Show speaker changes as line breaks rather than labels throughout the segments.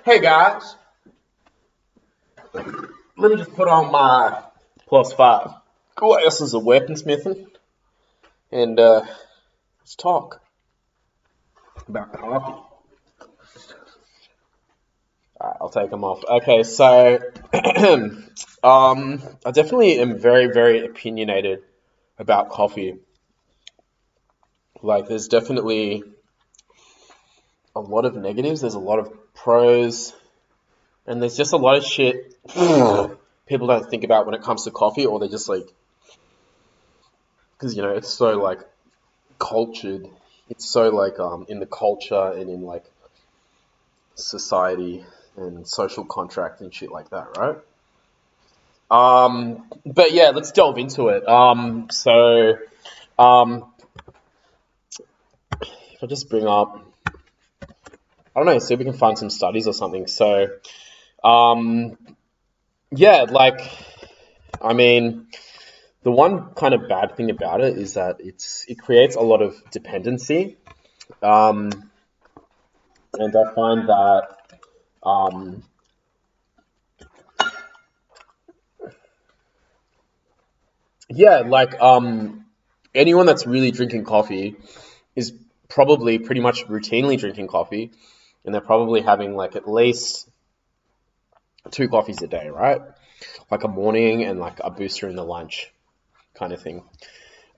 Hey guys, let me just put on my +5 glasses of weaponsmithing and let's talk about coffee. Alright, I'll take them off. Okay, so I definitely am very, very opinionated about coffee. Like, there's definitely a lot of negatives, there's a lot of pros, and there's just a lot of shit people don't think about when it comes to coffee, or they're just like, because it's so like cultured. It's so like in the culture and in like society and social contract and shit like that, right? But yeah, let's delve into it. Um, if I just bring up, I don't know, see if we can find some studies or something. Um, yeah, like, I mean, the one kind of bad thing about it is that it creates a lot of dependency. Um, and I find that um, yeah, like anyone that's really drinking coffee is probably pretty much routinely drinking coffee, and they're probably having like at least two coffees a day, right? Like a morning and like a booster in the lunch kind of thing.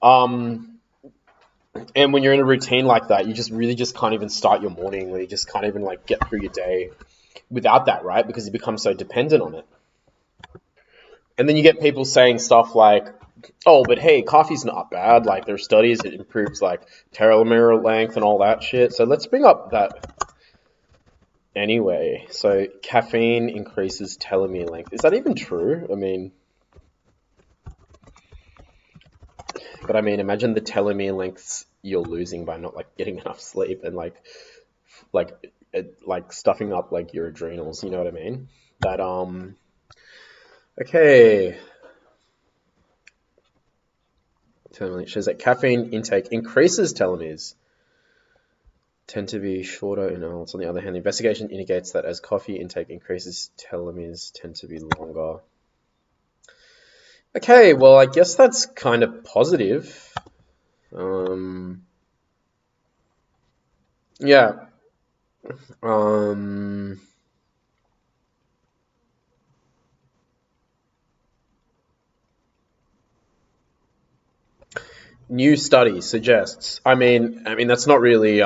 Um, and when you're in a routine like that, you just really just can't even start your morning, or you just can't even like get through your day without that, right? Because you become so dependent on it. And then you get people saying stuff like, "Oh, but hey, coffee's not bad. Like there's studies it improves like telomere length and all that shit." So let's bring up that anyway. So caffeine increases telomere length. Is that even true? I mean, imagine the telomere lengths you're losing by not like getting enough sleep and like stuffing up like your adrenals. You know what I mean? But okay. Telomere shows that caffeine intake increases telomeres tend to be shorter in adults. On the other hand, the investigation indicates that as coffee intake increases, telomeres tend to be longer. Okay, well, I guess that's kind of positive. Um, yeah. Um, New study suggests. I mean that's not really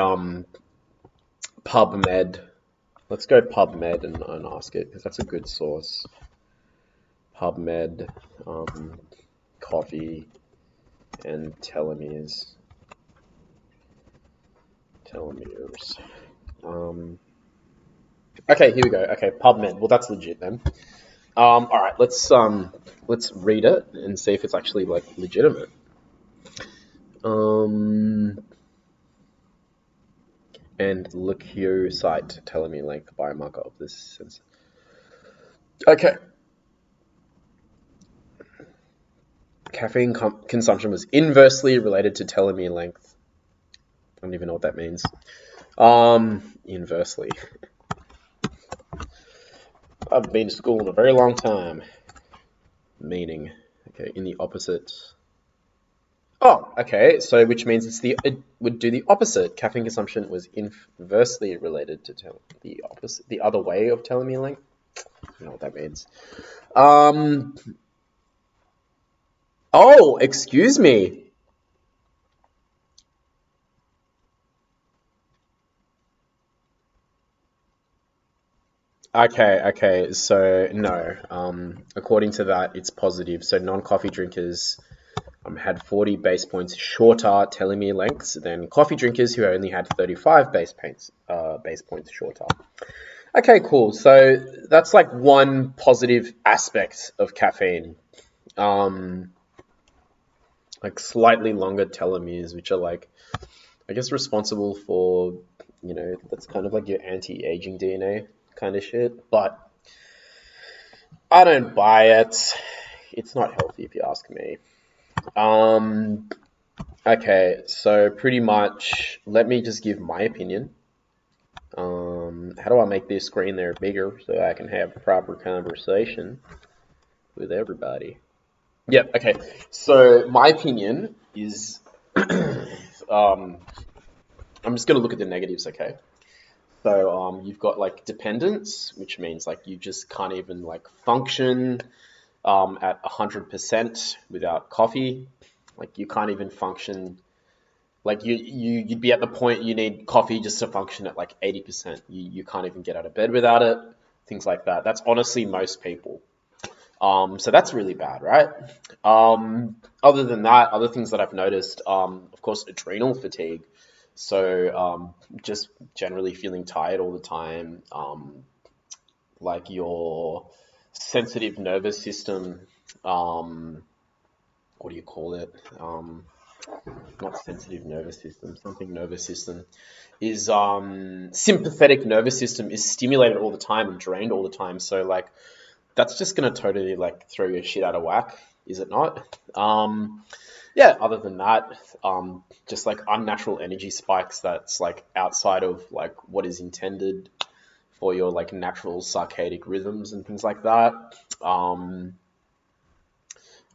PubMed. Let's go PubMed and ask it because that's a good source. PubMed, coffee and telomeres. Um, okay, here we go. Okay, PubMed. Well, that's legit then. All right, let's read it and see if it's actually like legitimate. Um, and leukocyte telomere length biomarker of this sense. Okay, caffeine consumption was inversely related to telomere length. I don't even know what that means. Inversely. I've been to school in a very long time. Meaning, okay, in the opposite. Oh, okay. So which means it would do the opposite. Caffeine consumption was inversely related to the opposite, the other way of telomere length. I don't know what that means. Um. Oh, excuse me. Okay. So no. According to that, it's positive. So non-coffee drinkers had 40 base points shorter telomere lengths than coffee drinkers who only had 35 base points shorter. Okay, cool. So that's like one positive aspect of caffeine. Um, like slightly longer telomeres, which are like, I guess, responsible for, that's kind of like your anti-aging DNA kind of shit. But I don't buy it. It's not healthy if you ask me. Um, okay, so pretty much, let me just give my opinion. How do I make this screen there bigger so I can have a proper conversation with everybody? Yep. Okay. So my opinion is, um, I'm just gonna look at the negatives. Okay. So you've got like dependence, which means like you just can't even like function at 100% without coffee. Like you can't even function. Like you'd be at the point you need coffee just to function at like 80%. You can't even get out of bed without it. Things like that. That's honestly most people. So that's really bad, right? Other than that, other things that I've noticed, of course, adrenal fatigue. So just generally feeling tired all the time, like your sensitive nervous system, what do you call it? Not sensitive nervous system, something nervous system is sympathetic nervous system is stimulated all the time and drained all the time. So like that's just gonna totally like throw your shit out of whack, is it not? Yeah, other than that, just like unnatural energy spikes that's like outside of like what is intended for your like natural circadian rhythms and things like that. Um,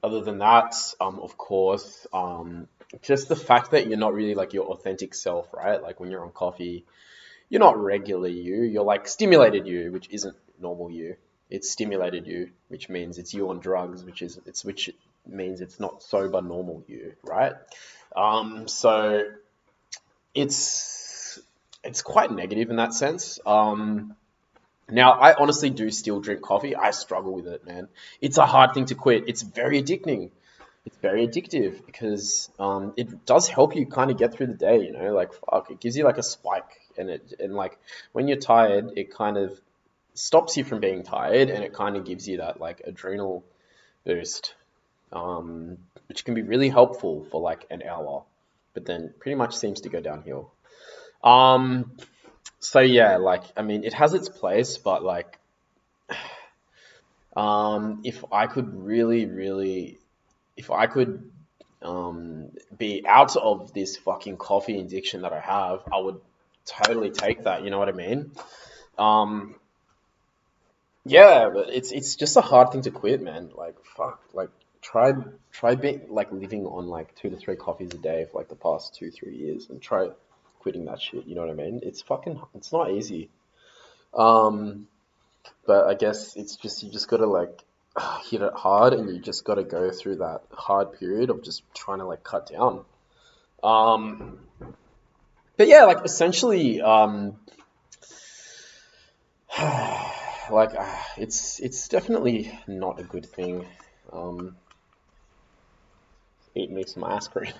Other than that, of course, just the fact that you're not really like your authentic self, right? Like when you're on coffee, you're not regular you, you're like stimulated you, which isn't normal you. It's stimulated you, which means it's you on drugs, which means it's not sober normal you, right? So it's quite negative in that sense. Now, I honestly do still drink coffee. I struggle with it, man. It's a hard thing to quit. It's very addicting. It's very addictive because it does help you kind of get through the day, you know, like fuck, it gives you like a spike and like when you're tired, it kind of stops you from being tired and it kind of gives you that like adrenal boost, which can be really helpful for like an hour, but then pretty much seems to go downhill. Um, so yeah, like I mean, it has its place, but like if I could if I could be out of this fucking coffee addiction that I have, I would totally take that. You know what I mean? Um, yeah, but it's just a hard thing to quit, man. Like fuck, like try try being like living on like 2 to 3 coffees a day for like the past 2 3 years, and try quitting that shit. You know what I mean? It's not easy. Um, but I guess it's just you just gotta like hit it hard, and you just gotta go through that hard period of just trying to like cut down. Um, but yeah, like essentially, like it's definitely not a good thing. Um, Eat me some ice cream.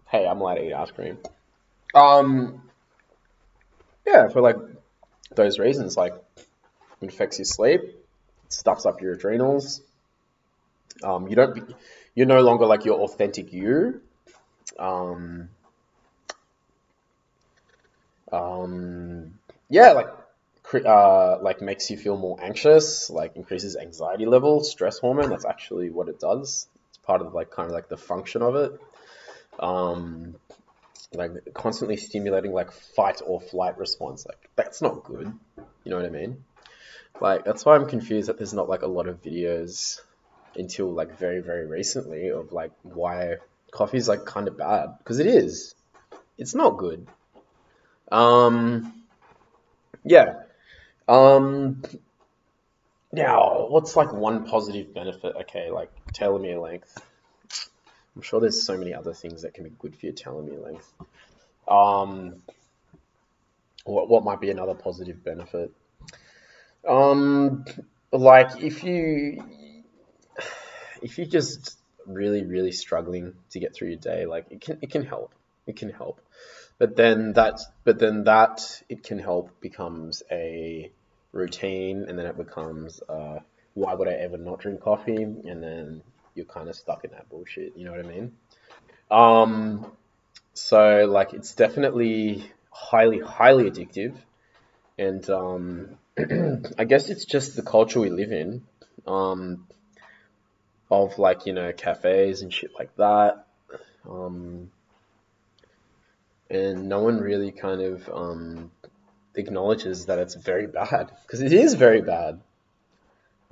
Hey, I'm allowed to eat ice cream. Um, yeah, for like those reasons, like it affects your sleep, it stuffs up your adrenals. You don't, you're no longer like your authentic you. Um, yeah, like makes you feel more anxious, like increases anxiety level, stress hormone. That's actually what it does. It's part of like kind of like the function of it. Um, like constantly stimulating like fight or flight response. Like that's not good. You know what I mean? Like that's why I'm confused that there's not like a lot of videos until like very recently of like why coffee is like kind of bad because it is. It's not good. Um, yeah. Um, Now, what's like one positive benefit? Okay, like telomere length. I'm sure there's so many other things that can be good for your telomere length. Um, what might be another positive benefit? Um, like if you just really struggling to get through your day, like it can help. It can help. But then that it can help becomes a routine, and then it becomes why would I ever not drink coffee? And then you're kind of stuck in that bullshit. You know what I mean? Um, so like it's definitely highly addictive, and I guess it's just the culture we live in, um, of like you know cafes and shit like that. Um, and no one really kind of acknowledges that it's very bad, because it is very bad.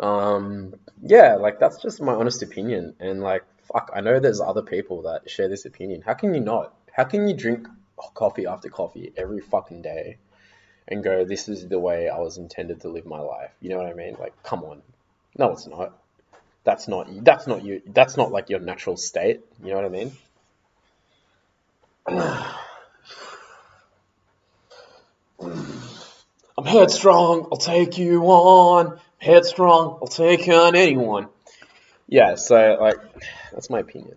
Yeah, like that's just my honest opinion, and like fuck, I know there's other people that share this opinion. How can you not? How can you drink coffee after coffee every fucking day and go, this is the way I was intended to live my life? You know what I mean? Like, come on. No, it's not. That's not you. That's not like your natural state. You know what I mean? I'm headstrong. I'll take you on. Headstrong. I'll take on anyone. Yeah. So like, that's my opinion.